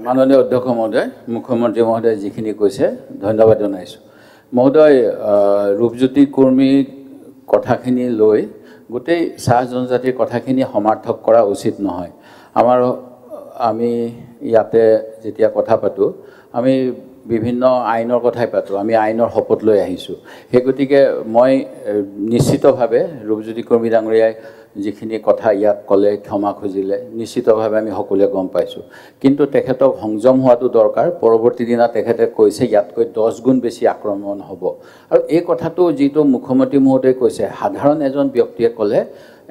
মাননীয় অধ্যক্ষ মহোদয়, মুখ্যমন্ত্ৰী মহোদয় যিখিনি কৈছে ধন্যবাদ জনাইছোঁ। মহোদয়, ৰূপজ্যোতি কৰ্মীৰ কথাখিনি লৈ গোটেই চাহ জনজাতিৰ কথাখিনি সমাৰ্থক কৰা উচিত নহয়। আমি ইয়াতে যেতিয়া কথা পাতোঁ, আমি বিভিন্ন আইনৰ কথাই পাতোঁ, আমি আইনৰ শপত লৈ আহিছোঁ। সেই গতিকে মই নিশ্চিতভাৱে ৰূপজ্যোতি কৰ্মী ডাঙৰীয়াই যিখিনি কথা ইয়াত ক'লে, ক্ষমা খুজিলে, নিশ্চিতভাৱে আমি সকলোৱে গম পাইছোঁ। কিন্তু তেখেতক সংযম হোৱাটো দৰকাৰ। পৰৱৰ্তী দিনা তেখেতে কৈছে ইয়াতকৈ 10 গুণ বেছি আক্ৰমণ হ'ব। আৰু এই কথাটো যিটো মুখ্যমন্ত্ৰী মহোদয়ে কৈছে, সাধাৰণ এজন ব্যক্তিয়ে ক'লে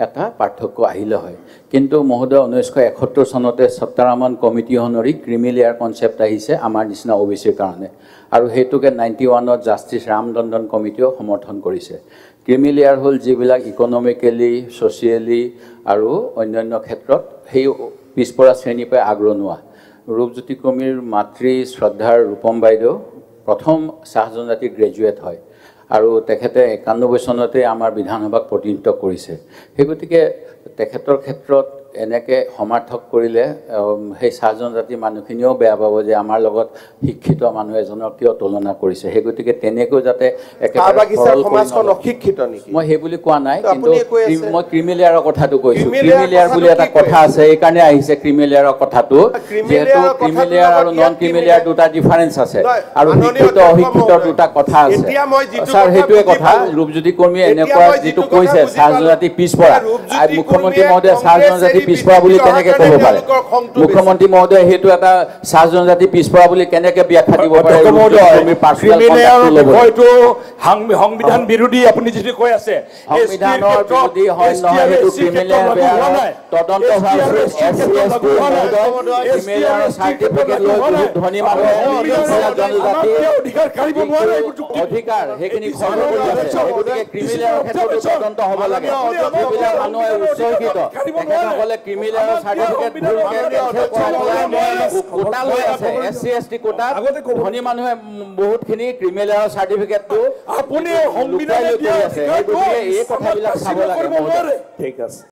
এটা পাৰ্থক্য আহিলে হয়। কিন্তু মহোদয় 1971 চনতে সত্তাৰামন কমিটি অনুসৰি ক্ৰিমিলেয়াৰ কনচেপ্ট আহিছে আমাৰ নিচিনা OBCৰ কাৰণে, আৰু সেইটোকে 91ত জাষ্টিছ ৰামদণ্ডন কমিটিও সমৰ্থন কৰিছে। ক্ৰিমিলেয়াৰ হ'ল যিবিলাক ইকনমিকেলি, ছ'চিয়েলি আৰু অন্যান্য ক্ষেত্ৰত সেই পিছপৰা শ্ৰেণীৰ পৰা আগৰণুৱা। ৰূপজ্যোতি কৰ্মীৰ মাতৃ শ্ৰদ্ধাৰ ৰূপম বাইদেউ প্ৰথম চাহ জনজাতি গ্ৰেজুৱেট হয়, আৰু তেখেতে 91 চনতে আমাৰ বিধানসভাক প্ৰতিনিধিত্ব কৰিছে। সেই গতিকে তেখেতৰ ক্ষেত্ৰত এনেকৈ সমাৰ্থক কৰিলে সেই চাহ জনজাতি মানুহখিনিও বেয়া পাব যে আমাৰ লগত শিক্ষিত মানুহ এজনৰ কিয় তুলনা কৰিছে। সেই গতিকে তেনেকৈ যাতে মই সেই বুলি কোৱা নাই, কিন্তু মই ক্ৰিমিলেয়াৰৰ কথাটো কৈছোঁ। ক্ৰিমিলেয়াৰ বুলি এটা কথা আছে, এইকাৰণে আহিছে ক্ৰিমিলেয়াৰৰ কথাটো, যিহেতু ক্ৰিমিলেয়াৰ আৰু নন ক্ৰিমিলেয়াৰ দুটা ডিফাৰেঞ্চ আছে, আৰু শিক্ষিত অশিক্ষিতৰ দুটা কথা আছে। ছাৰ, সেইটোৱে কথা। ৰূপজ্যোতি কৰ্মীয়ে এনেকুৱা যিটো কৈছে চাহ জনজাতি পিছপৰা, মুখ্যমন্ত্ৰী মহোদয়ে চাহ জনজাতি পিছপৰা বুলি কেনেকৈ ক'ব পাৰে? মুখ্যমন্ত্ৰী মহোদয়ে সেইটো এটা চাহ জনজাতি পিছপৰা বুলি কেনেকৈ ব্যাখ্যা দিব পাৰে? সংবিধান বিৰোধী আপুনি যিটো কৈ আছে, সংবিধানৰ বিৰোধী হয় নহয়, সেইটো ক্ৰিমিলেয়াৰ বেয়া হয়। তদন্ত চাৰ্টিফিকেট লৈ বহুত ধনী মানুহে অধিকাৰ সেইখিনি খৰ্ব কৰি আছে। গতিকে ক্ৰিমিলেয়াৰৰ ক্ষেত্ৰতো তদন্ত হ'ব লাগে। যিবিলাক মানুহে উচ্চ শিক্ষিত তেখেতসকলে ক্ৰিমিলেয়াৰৰ চাৰ্টিফিকেট কোটা লৈ আছে, SC ST কোটা। ধনী মানুহে বহুতখিনি ক্ৰিমিলেয়াৰৰ চাৰ্টিফিকেটটো আপুনি সংবিধানে দিয়া আছে। গতিকে এই কথাবিলাক চাব লাগে। ঠিক আছে।